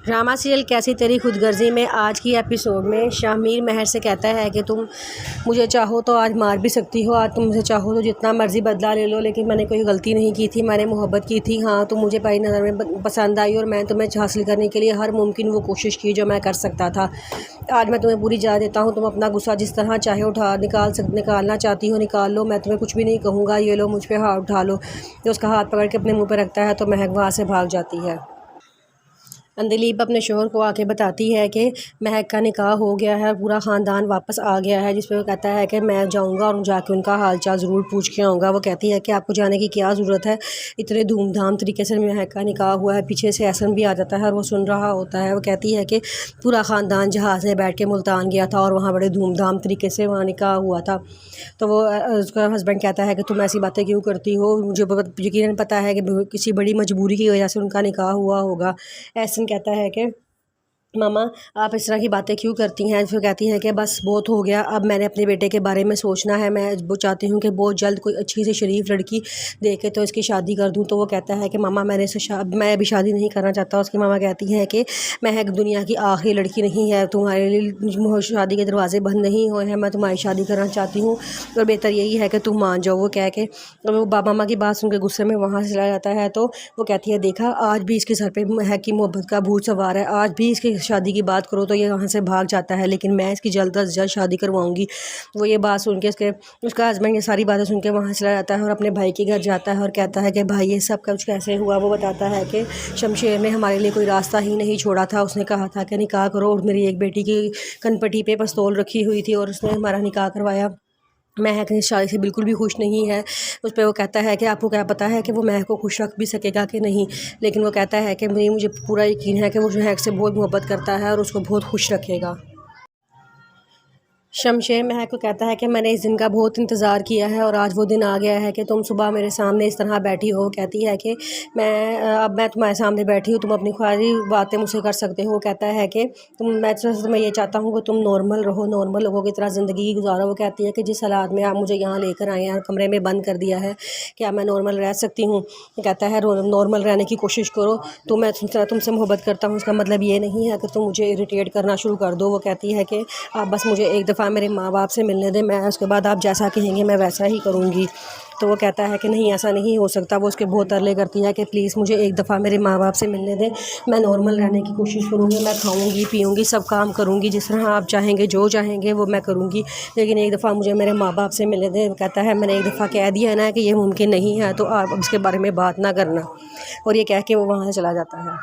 Drama serial कैसी तेरी खुद गर्जी में आज की एपिसोड में शामिर महर से कहता है कि तुम मुझे चाहो तो आज मार भी सकती हो, आज तुम मुझे चाहो तो जितना मर्जी बदला ले लो, लेकिन मैंने कोई गलती नहीं की थी, मैंने मोहब्बत की थी। हाँ, तुम मुझे पहली नज़र में पसंद आई और मैं तुम्हें हासिल करने के लिए हर मुमकिन वो कोशिश की जो मैं कर सकता था। आज मैं तुम्हें पूरी इजाज़त देता हूँ, तुम अपना गुस्सा जिस तरह चाहे निकालना चाहती हो निकाल लो, मैं तुम्हें कुछ भी नहीं कहूँगा। ये लो मुझ पर हाथ उठा लो। तो उसका हाथ पकड़ के अपने मुँह पर रखता है तो महक वहाँ से भाग जाती है। अंदलीब अपने शोहर को आके बताती है कि महक का निकाह हो गया है, पूरा ख़ानदान वापस आ गया है, जिस पे वो कहता है कि मैं जाऊंगा और जाके उनका हालचाल ज़रूर पूछ के आऊँगा। वो कहती है कि आपको जाने की क्या ज़रूरत है, इतने धूमधाम तरीके से महक का निकाह हुआ है। पीछे से एहसन भी आ जाता है और वो सुन रहा होता है। वो कहती है कि पूरा ख़ानदान जहाज़ में बैठ के मुल्तान गया था और वहाँ बड़े धूमधाम तरीके से वहाँ निकाह हुआ था। तो वो उसका हस्बैंड कहता है कि तुम ऐसी बातें क्यों करती हो, मुझे यकीनन पता है कि किसी बड़ी मजबूरी की वजह से उनका निकाह हुआ होगा। एहसन कहता है कि मामा आप इस तरह की बातें क्यों करती हैं। फिर कहती हैं कि बस बहुत हो गया, अब मैंने अपने बेटे के बारे में सोचना है, मैं वो चाहती हूँ कि बहुत जल्द कोई अच्छी सी शरीफ लड़की देख के तो इसकी शादी कर दूँ। तो वो कहता है कि मामा मैं अभी शादी नहीं करना चाहता। उसकी मामा कहती हैं कि महक दुनिया की आखिरी लड़की नहीं है, तुम्हारे लिए शादी के दरवाजे बंद नहीं हुए हैं, मैं तुम्हारी शादी करना चाहती हूँ और बेहतर यही है कि तुम मान जाओ। वो कह के वो मामा की बात सुन के गुस्से में वहाँ से चला जाता है। तो वो कहती है देखा आज भी इसके सर पे महक की मोहब्बत का भूत सवार है, आज भी इसकी शादी की बात करो तो ये वहाँ से भाग जाता है, लेकिन मैं इसकी जल्द अज जल्द शादी करवाऊंगी। वो ये बात सुन के उसका हस्बैंड ये सारी बातें सुन के वहाँ चला जाता है और अपने भाई के घर जाता है और कहता है कि भाई ये सब कुछ कैसे हुआ। वो बताता है कि शमशेर ने हमारे लिए कोई रास्ता ही नहीं छोड़ा था, उसने कहा था कि निकाह करो और मेरी एक बेटी की कनपटी पे पिस्तौल रखी हुई थी और उसने हमारा निकाह करवाया। महक इस शादी से बिल्कुल भी खुश नहीं है। उस पर वो कहता है कि आपको क्या पता है कि वो महक को खुश रख भी सकेगा कि नहीं, लेकिन वो कहता है कि मुझे पूरा यकीन है कि वो महक से बहुत मोहब्बत करता है और उसको बहुत खुश रखेगा। शमशेर महक को कहता है कि मैंने इस दिन का बहुत इंतज़ार किया है और आज वो दिन आ गया है कि तुम सुबह मेरे सामने इस तरह बैठी हो। कहती है कि मैं तुम्हारे सामने बैठी हूँ, तुम अपनी ख्वाहिश बातें मुझसे कर सकते हो। वो कहता है कि मैं ये चाहता हूँ कि तुम नॉर्मल रहो, नॉर्मल लोगों की तरह ज़िंदगी गुजारो। वो कहती है कि जिस हालात में आप मुझे यहाँ लेकर आए हैं, कमरे में बंद कर दिया है, क्या मैं नॉर्मल रह सकती हूँ। कहता है नॉर्मल रहने की कोशिश करो, तो मैं तुमसे मोहब्बत करता हूँ, उसका मतलब ये नहीं है कि तुम मुझे इरिटेट करना शुरू कर दो। वो कहती है कि आप बस मुझे एक मेरे माँ बाप से मिलने दें, मैं उसके बाद आप जैसा कहेंगे मैं वैसा ही करूँगी। तो वो कहता है कि नहीं ऐसा नहीं हो सकता। वो उसके बहुत तरले करती है कि प्लीज़ मुझे एक दफ़ा मेरे माँ बाप से मिलने दें, मैं नॉर्मल रहने की कोशिश करूँगी, मैं खाऊँगी पीऊँगी सब काम करूँगी, जिस तरह आप चाहेंगे जो चाहेंगे वो मैं करूँगी, लेकिन एक दफ़ा मुझे मेरे माँ बाप से मिलने दें। कहता है मैंने एक दफ़ा कह दिया है ना कि ये मुमकिन नहीं है, तो आप उसके बारे में बात ना करना। और ये कह के वो वहाँ से चला जाता है।